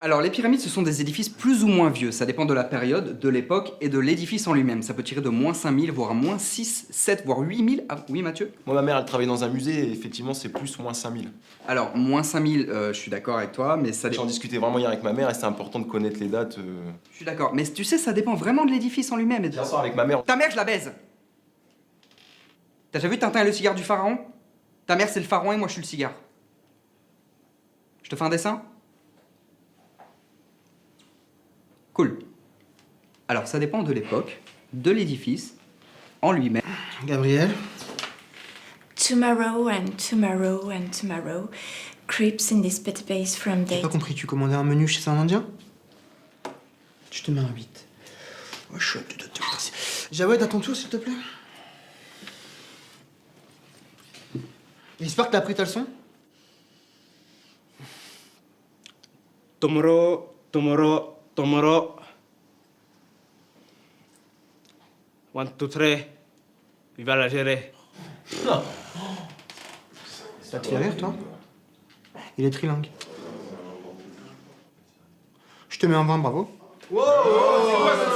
Alors, les pyramides, ce sont des édifices plus ou moins vieux. Ça dépend de la période, de l'époque et de l'édifice en lui-même. Ça peut tirer de moins 5000, voire moins 6, 7, voire 8000. Ah, oui, Mathieu? Moi, ma mère, elle travaille dans un musée et effectivement, c'est plus moins 5000. Alors, moins 5000, je suis d'accord avec toi, mais ça dépend. J'en discutais vraiment hier avec ma mère et c'est important de connaître les dates. Je suis d'accord, mais tu sais, ça dépend vraiment de l'édifice en lui-même. Hier soir, avec ma mère. Ta mère, je la baise. T'as déjà vu Tintin et le cigare du pharaon? Ta mère, c'est le pharaon et moi, je suis le cigare. Je te fais un dessin? Cool. Alors, ça dépend de l'époque, de l'édifice, en lui-même. Gabriel? Tomorrow and tomorrow and tomorrow creeps in this pit base from J'ai date. pas compris, tu commandais un menu chez un indien? Je te mets un 8. Oh, chouette, tu dois te merci. Jawed, à ton tour, s'il te plaît. J'espère que t'as appris ta leçon? Tomorrow, tomorrow, tomorrow. 1, 2, 3. Viva la gérer. Ça te fait rire, toi? Il est trilingue. Je te mets un 20, bravo. Wow,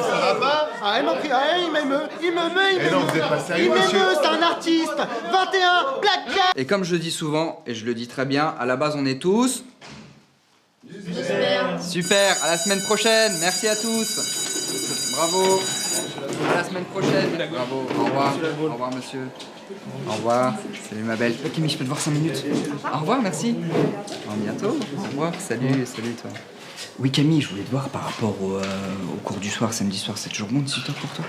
ça va pas? Ah, il m'a pris, ah, il m'émeut. Eh non, vous êtes pas sérieux, monsieur. C'est un artiste. 21, Blackjack. Et comme je le dis souvent, et je le dis très bien, à la base, on est tous... Super, à la semaine prochaine, merci à tous. Bravo. À la semaine prochaine. Bravo, au revoir. Au revoir, monsieur. Au revoir. Salut, ma belle. Camille, je peux te voir 5 minutes? Au revoir, merci. À bientôt. Au revoir. Salut, salut, toi. Oui, Camille, je voulais te voir par rapport au cours du soir, samedi soir. C'est toujours bon, 18h pour toi?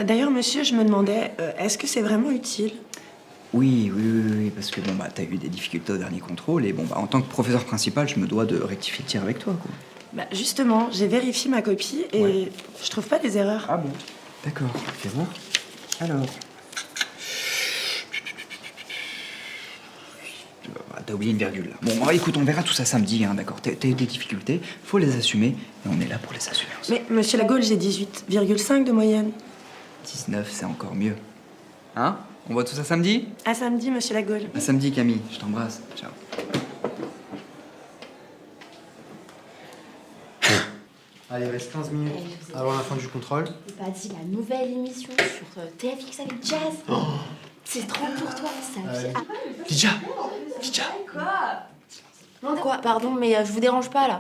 D'ailleurs, monsieur, je me demandais, est-ce que c'est vraiment utile? Oui, parce que bon, bah, t'as eu des difficultés au dernier contrôle, et bon, bah, en tant que professeur principal, je me dois de rectifier le tir avec toi, quoi. Bah, justement, j'ai vérifié ma copie et Ouais. je trouve pas des erreurs. Ah bon? D'accord, fais voir. Alors. T'as oublié une virgule là. Bon, écoute, on verra tout ça samedi, hein, d'accord? T'as eu des difficultés, faut les assumer, et on est là pour les assumer aussi. Mais, monsieur Lagaulle, j'ai 18,5 de moyenne. 19, c'est encore mieux. Hein? On voit tout ça samedi? À samedi, monsieur Lagaulle. À samedi, Camille. Je t'embrasse. Ciao. Allez, il reste 15 minutes avant la fin du contrôle. J'ai pas dit la nouvelle émission sur TFX avec Jazz. C'est trop pour toi, ça. Lydia! Quoi? Pardon, mais je vous dérange pas là.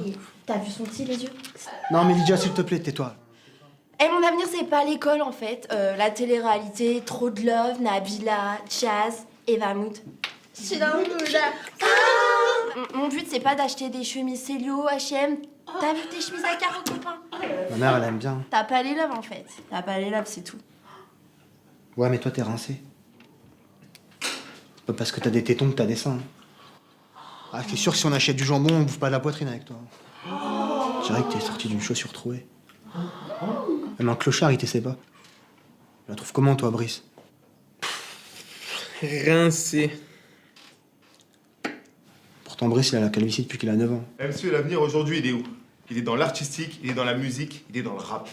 Et t'as vu son petit les yeux? Non, mais Lydia, s'il te plaît, tais-toi. Eh, mon avenir, c'est pas l'école en fait. La télé-réalité, trop de love, Nabila, Jazz, Eva Mood. Je suis dans le mood là. Mon but, c'est pas d'acheter des chemises Célio, H&M. T'as vu tes chemises à carreaux, copain? Ma mère, elle aime bien. T'as pas les love en fait. T'as pas les love, c'est tout. Ouais, mais toi, t'es rincé. C'est pas parce que t'as des tétons que t'as des seins. Ah, t'es sûr que si on achète du jambon, on bouffe pas de la poitrine avec toi. Je dirais que t'es sorti d'une chaussure trouée. Même un clochard, il t'essaie pas. Tu la trouves comment, toi, Brice? Rincé. Pourtant, Brice, il a la calvitie depuis qu'il a 9 ans. Eh, monsieur, l'avenir aujourd'hui, il est où? Il est dans l'artistique, il est dans la musique, il est dans le rap.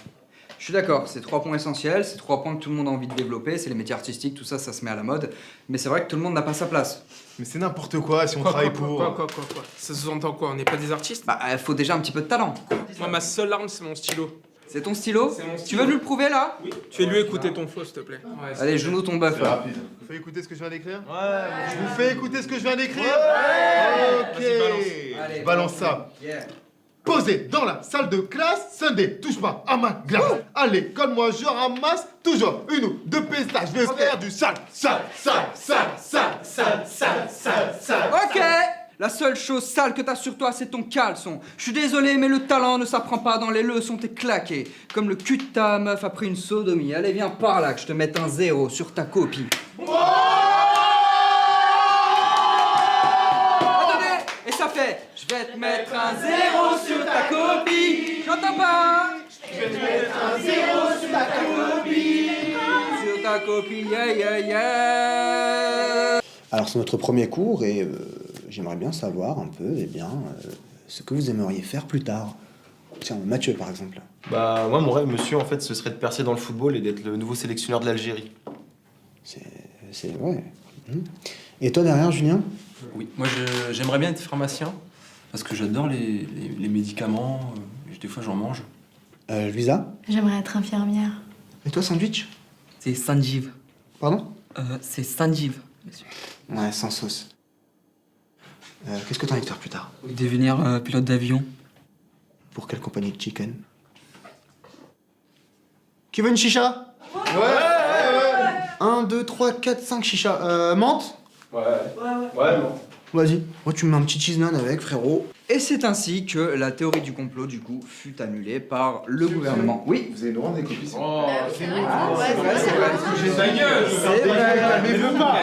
Je suis d'accord, c'est 3 points essentiels, c'est 3 points que tout le monde a envie de développer, c'est les métiers artistiques, tout ça, ça se met à la mode. Mais c'est vrai que tout le monde n'a pas sa place. Mais c'est n'importe quoi si on travaille pour... Quoi? Ça sous-entend quoi? On n'est pas des artistes? Bah, faut déjà un petit peu de talent. Moi, ma seule arme, c'est mon stylo. C'est ton stylo? C'est mon Tu stylo. veux nous le prouver, là? Oui. Fais-lui écouter ton flow, s'il te plaît. Ouais, Allez, joue-nous ton bœuf, C'est là. rapide. Vous faites écouter ce que je viens d'écrire? Ouais. Je vous fais écouter ce que je viens d'écrire? Ouais. Ok. Vas-y, balance. Allez, Je balance ça. Yeah. Posé dans la salle de classe, Sunday, touche pas à ma glace. À l'école, moi je ramasse toujours une ou deux péstaches. Je vais faire du sale. Ok! La seule chose sale que t'as sur toi, c'est ton caleçon. Je suis désolé, mais le talent ne s'apprend pas dans les leçons, t'es claqué. Comme le cul de ta meuf après une sodomie. Allez, viens par là, que je te mette un 0 sur ta copie. Attendez! Et ça fait, je vais te mettre un 0 sur ta copie. J'entends pas! Je vais te mettre un 0 sur ta copie. Sur ta copie, yeah. Alors, c'est notre premier cours et j'aimerais bien savoir un peu, ce que vous aimeriez faire plus tard. Tiens, Mathieu, par exemple. Bah, moi, mon rêve, monsieur, en fait, ce serait de percer dans le football et d'être le nouveau sélectionneur de l'Algérie. Ouais. Et toi, derrière, Julien? Oui, moi j'aimerais bien être pharmacien Parce que j'adore les médicaments, des fois j'en mange. Luisa? J'aimerais être infirmière. Et toi, sandwich? C'est Sanjeev. Pardon? C'est Sanjeev, monsieur. Ouais, sans sauce. Qu'est-ce que t'as envie de faire plus tard? Devenir pilote d'avion. Pour quelle compagnie de chicken? Qui veut une chicha? Ouais. 1, 2, 3, 4, 5 chichas. Menthe? Ouais, non. Vas-y. Moi, tu me mets un petit cheese naan avec, frérot. Et c'est ainsi que la théorie du complot, du coup, fut annulée par le gouvernement. Oui. Vous allez nous rendre des copies. Oh, C'est vrai. Calmez-vous pas.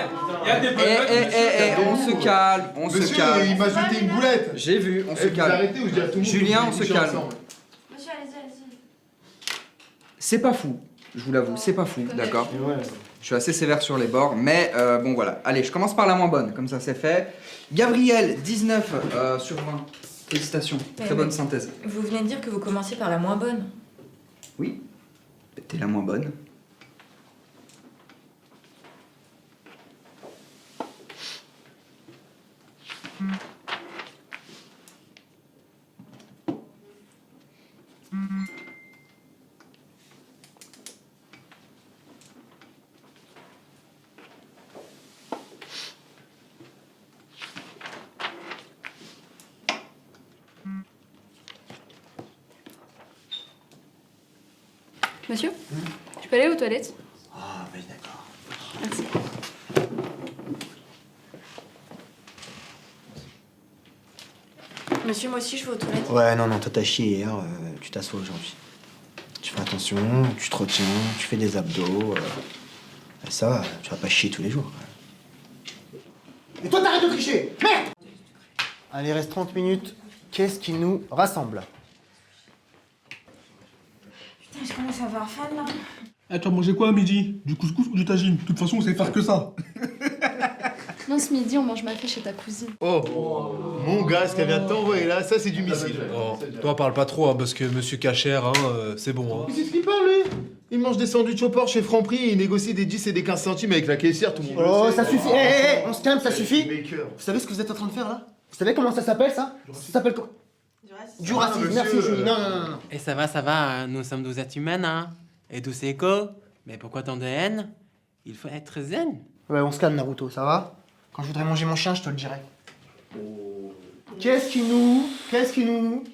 On se calme, on se Monsieur, calme. il m'a jeté une boulette. J'ai vu, on se Vous calme. arrêtez ou je dis à tout le monde Julien, que on vous se couchez calme. ensemble. Monsieur, allez-y. C'est pas fou, je vous l'avoue, c'est pas fou, d'accord? Je suis assez sévère sur les bords, mais bon voilà. Allez, je commence par la moins bonne, comme ça c'est fait. Gabriel, 19 sur 20. Félicitations, très bonne synthèse. Vous venez de dire que vous commenciez par la moins bonne. Oui, t'es la moins bonne. Monsieur, je peux aller aux toilettes? Ah, oui, d'accord. Merci. Monsieur, moi aussi, je vais aux toilettes. Ouais, non, toi t'as chié hier, tu t'assois aujourd'hui. Tu fais attention, tu te retiens, tu fais des abdos. Et ça, tu vas pas chier tous les jours. Et toi, t'arrêtes de tricher! Merde! Allez, reste 30 minutes. Qu'est-ce qui nous rassemble? Putain, je commence à avoir faim là. Eh, tu as mangé quoi à midi? Du couscous ou du tagine? De toute façon, on sait faire que ça. Non, ce midi, on mange ma fée chez ta cousine. Oh, mon gars, ce qu'elle vient de t'envoyer là, ça c'est du missile. Oh, toi parle pas trop, hein, parce que monsieur Cacher, c'est bon. Hein. Mais c'est ce qu'il parle lui. Il mange des sandwichs au porc chez Franprix et il négocie des 10 et des 15 centimes avec la caissière, tout le monde. Oh, le sait. ça suffit! Hé, on se calme, ça suffit! Maker. Vous savez ce que vous êtes en train de faire là? Vous savez comment ça s'appelle ça? Ça s'appelle comment? Du racisme. Merci monsieur, Julie. Non. Et ça va, nous sommes deux êtres humains, hein. Et tous égaux. Mais pourquoi tant de haine? Il faut être zen. Ouais, on se calme Naruto, ça va? Quand je voudrais manger mon chien, je te le dirai. Qu'est-ce qui nous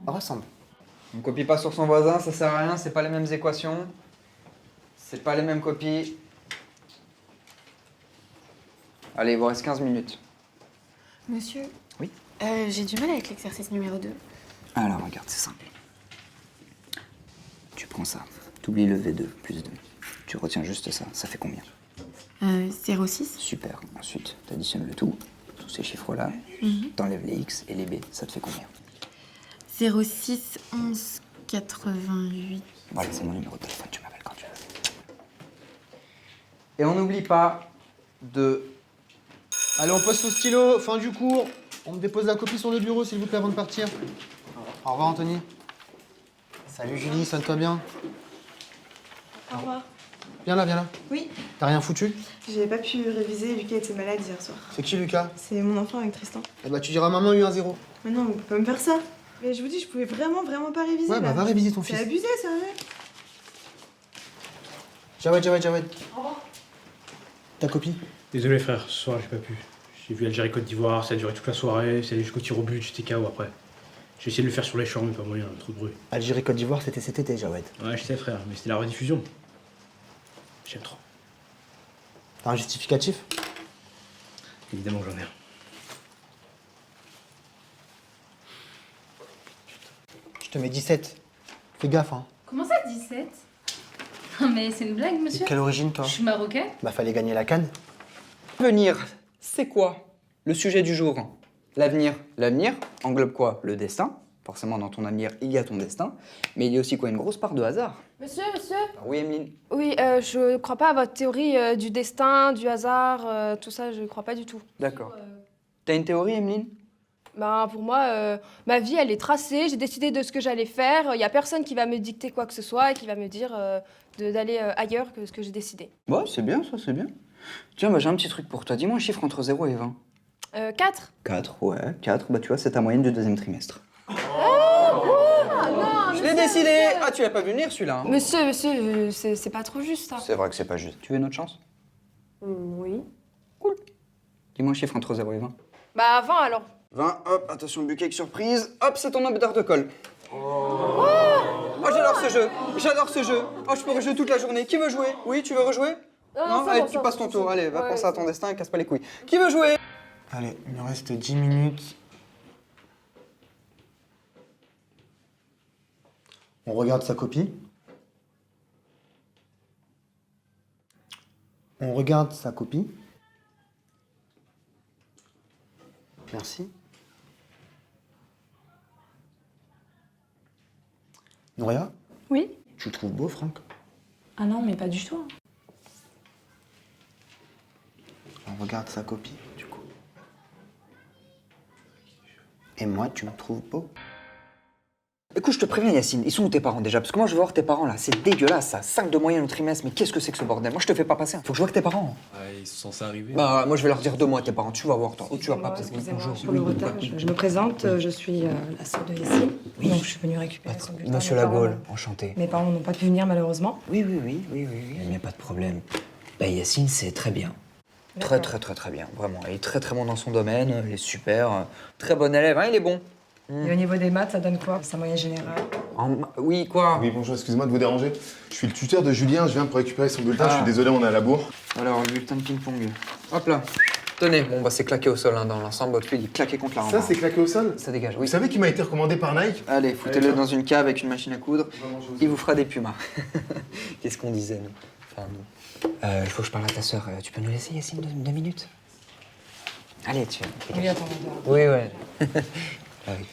rassemble? On copie pas sur son voisin, ça sert à rien, c'est pas les mêmes équations. C'est pas les mêmes copies. Allez, il vous reste 15 minutes. Monsieur? Oui? J'ai du mal avec l'exercice numéro 2. Alors, regarde, c'est simple. Tu prends ça, t'oublies le V2 plus 2. Tu retiens juste ça, ça fait combien? 0,6. Super. Ensuite, t'additionnes le tout, tous ces chiffres-là. T'enlèves les X et les B, ça te fait combien? 0,6, 11, 88. Voilà, c'est mon numéro de téléphone, tu m'appelles quand tu veux. Et on n'oublie pas de... Allez, on pose son stylo, fin du cours. On me dépose la copie sur le bureau, s'il vous plaît, avant de partir. Au revoir, Anthony. Salut, Julie, sonne-toi bien. Au revoir. Viens là. Oui, T'as rien foutu? j'ai pas pu réviser, Lucas était malade hier soir. C'est qui, Lucas? C'est mon enfant avec Tristan. Eh bah, tu diras maman eu un 0. Mais non, on peut pas me faire ça. Mais je vous dis, je pouvais vraiment pas réviser. Ouais, là. bah, va réviser ton C'est fils. abusé, sérieux. Jawed. Au revoir. Ta copie? Désolé frère, ce soir j'ai pas pu. J'ai vu Algérie-Côte d'Ivoire, ça a duré toute la soirée, c'est allé jusqu'au tir au but, j'étais KO après. J'ai essayé de le faire sur les champs, mais pas moyen, trop de bruit. Algérie-Côte d'Ivoire, c'était cet été, Jawed. Ouais, je sais frère, mais c'était la rediffusion. J'aime trop. T'as un justificatif? Évidemment j'en ai un. Je te mets 17. Fais gaffe, hein. Comment ça, 17? Non, mais c'est une blague, T'es monsieur? de quelle origine, toi? Je suis marocaine. Bah, fallait gagner la canne. L'avenir, c'est quoi le sujet du jour? L'avenir. L'avenir englobe quoi? Le destin. Forcément, dans ton avenir, il y a ton destin. Mais il y a aussi quoi? Une grosse part de hasard. Monsieur Oui, Emeline? Oui, je crois pas à votre théorie du destin, du hasard, tout ça, je crois pas du tout. D'accord. T'as une théorie, Emeline? Ben, pour moi, ma vie, elle est tracée, j'ai décidé de ce que j'allais faire, il y a personne qui va me dicter quoi que ce soit et qui va me dire d'aller ailleurs que ce que j'ai décidé. Ouais, c'est bien, ça, c'est bien. Tiens, bah, j'ai un petit truc pour toi. Dis-moi un chiffre entre 0 et 20. 4. 4, ouais, 4, bah tu vois, c'est ta moyenne du deuxième trimestre. Non, Je l'ai décidé. Ah, tu l'as pas vu venir celui-là, hein. Monsieur, c'est pas trop juste, ça. C'est vrai que c'est pas juste. Tu veux une autre chance? Oui. Dis-moi un chiffre entre 0 et 20. Bah, 20 alors. 20, hop, attention, buquet avec surprise. Hop, c'est ton odeur de colle. Oh, j'adore ce jeu. J'adore ce jeu. Oh, je pourrais jouer toute la journée. Qui veut jouer? Oui, tu veux rejouer? Non, c'est allez, bon, tu ça passes va, ton tour. Allez, va ouais, penser à ton destin et casse pas les couilles. Qui veut jouer? Allez, il nous reste 10 minutes. On regarde sa copie. On regarde sa copie. Merci. Nouria, Oui? tu le trouves beau, Franck? Ah non, mais pas du tout. On regarde sa copie, du coup. Et moi, tu me trouves beau? Écoute, je te préviens, Yacine, ils sont où tes parents déjà? Parce que moi, je veux voir tes parents là. C'est dégueulasse, ça. 5 de moyenne au trimestre. Mais qu'est-ce que c'est que ce bordel? Moi, je te fais pas passer. Faut que je vois que tes parents. Ils sont censés arriver. Bah, moi, je vais leur dire 2 mois à tes parents. Tu vas voir, toi. Ou tu vas pas, peut-être. Excusez-moi pour le retard. Je me présente, je suis la sœur de Yacine. Donc je suis venue récupérer son bulletin. Monsieur Mes Lagaule, parents- enchanté. Mes parents n'ont pas pu venir malheureusement. Oui, il n'y a pas de problème. Bah, Yacine, c'est très bien. Très bien, vraiment. Il est très bon dans son domaine, il est super. Très bon élève, hein, il est bon. Et au niveau des maths, ça donne quoi? Sa moyenne générale? Oui, quoi? Oui, bonjour, excusez-moi de vous déranger. Je suis le tuteur de Julien, je viens pour récupérer son bulletin. Je Ah. suis désolé, on est à la bourre. Alors, le bulletin de ping-pong. Hop là. Tenez, bon, bah, c'est claqué au sol, hein, dans l'ensemble. Votre fil, il est claqué contre la rampe. Ça, c'est claqué au sol? Ça dégage, Vous oui. savez qu'il m'a été recommandé par Nike? Allez, foutez-le dans une cave avec une machine à coudre. Il vous fera des pumas. Qu'est-ce qu'on disait, nous? Enfin, nous. Il faut que je parle à ta sœur. Tu peux nous laisser, Yacine, 2 minutes? Allez, tu Oui, attends, Oui, ouais. J'arrive.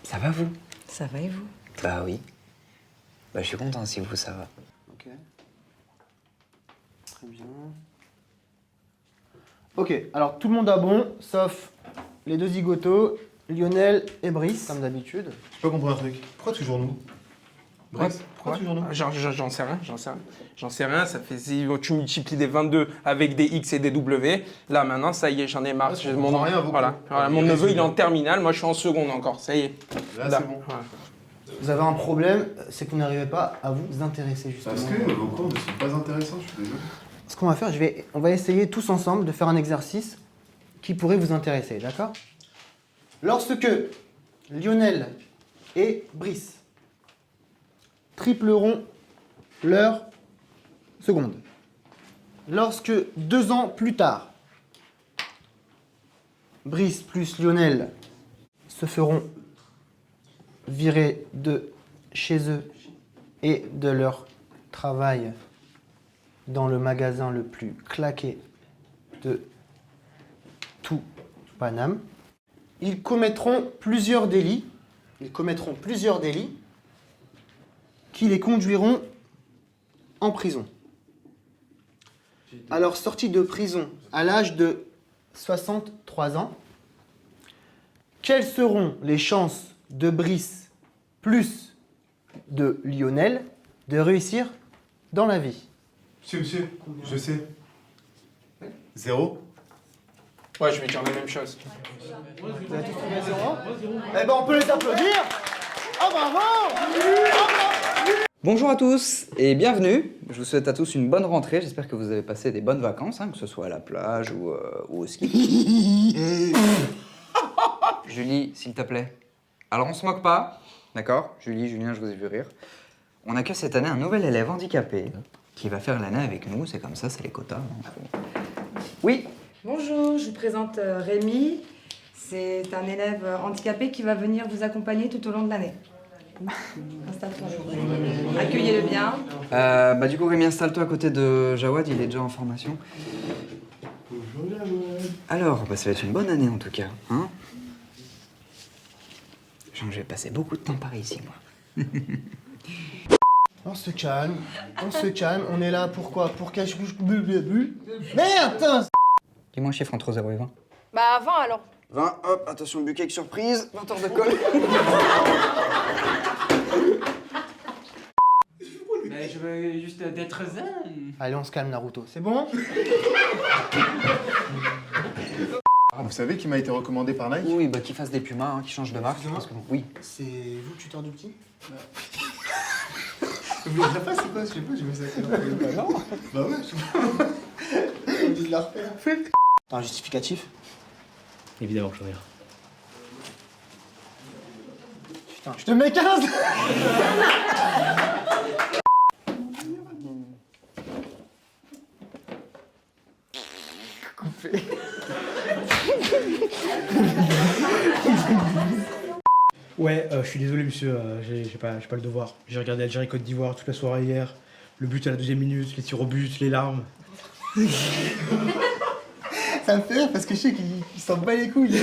Ça va, vous? ça va et vous? Bah oui. Bah, je suis content si vous, ça va. Ok. Très bien. Ok, alors tout le monde a bon, sauf les 2 zigotos, Lionel et Brice, comme d'habitude. Je peux comprendre un truc. Pourquoi toujours nous? Brice, pourquoi toujours nous? J'en sais rien, ça fait si tu multiplies des 22 avec des X et des W, là maintenant ça y est, j'en ai marre. je comprends rien, vous. Voilà, mon neveu il est en terminale, moi je suis en seconde encore, ça y est. Là, c'est bon. Voilà. Vous avez un problème, c'est que vous n'arrivez pas à vous intéresser, justement. Parce que vos cours ne sont pas intéressants, je suis désolé. Ce qu'on va faire, on va essayer tous ensemble de faire un exercice qui pourrait vous intéresser, d'accord? Lorsque Lionel et Brice tripleront leur seconde, lorsque 2 ans plus tard, Brice plus Lionel se feront virer de chez eux et de leur travail dans le magasin le plus claqué de tout Paname. Ils commettront plusieurs délits. Qui les conduiront en prison. À leur sortie de prison, à l'âge de 63 ans, quelles seront les chances de Brice plus de Lionel de réussir dans la vie? Monsieur, je sais. 0. Ouais, je vais dire la même chose. Vous avez tous trouvé 0? Eh ben on peut les applaudir. Oh bravo! Bonjour à tous et bienvenue. Je vous souhaite à tous une bonne rentrée. J'espère que vous avez passé des bonnes vacances, hein, que ce soit à la plage ou au ski. Julie, s'il te plaît. Alors on se moque pas, d'accord? Julie, Julien, je vous ai vu rire. On accueille cette année un nouvel élève handicapé qui va faire l'année avec nous. C'est comme ça, c'est les quotas. Hein. Oui. Bonjour, je vous présente Rémi. C'est un élève handicapé qui va venir vous accompagner tout au long de l'année. Installe-toi. Accueillez-le bien. Bah du coup, Rémi, installe-toi à côté de Jawad, il est déjà en formation. Bonjour, Jawad. Alors, bah, ça va être une bonne année en tout cas. Hein, je vais passer beaucoup de temps par ici, moi. On se calme, on est là pour quoi? Pour cacher... Merde! Dis-moi un chiffre entre 0 et 20. Bah, 20 alors. 20, hop, attention, buquet avec surprise, 20 heures de colle. Mais je veux juste d'être zen. Allez, on se calme, Naruto, c'est bon? Ah, vous savez qui m'a été recommandé par Nike? Oui, bah qu'il fasse des Pumas, hein, qu'il change de marque. Parce que, oui. C'est vous le tuteur du petit? Vous voulez que je la fasse ou pas? Je sais pas, j'ai vu ça. Non. Bah ouais, je sais pas. On dit de la refaire. T'as un justificatif? Évidemment, j'en ai un. Putain, je te mets 15. Coupé. Ouais, je suis désolé, monsieur, j'ai pas le devoir. J'ai regardé Algérie-Côte d'Ivoire toute la soirée hier. Le but à la 2e minute, les tirs au but, les larmes. Ça me fait rire parce que je sais qu'il s'en bat les couilles.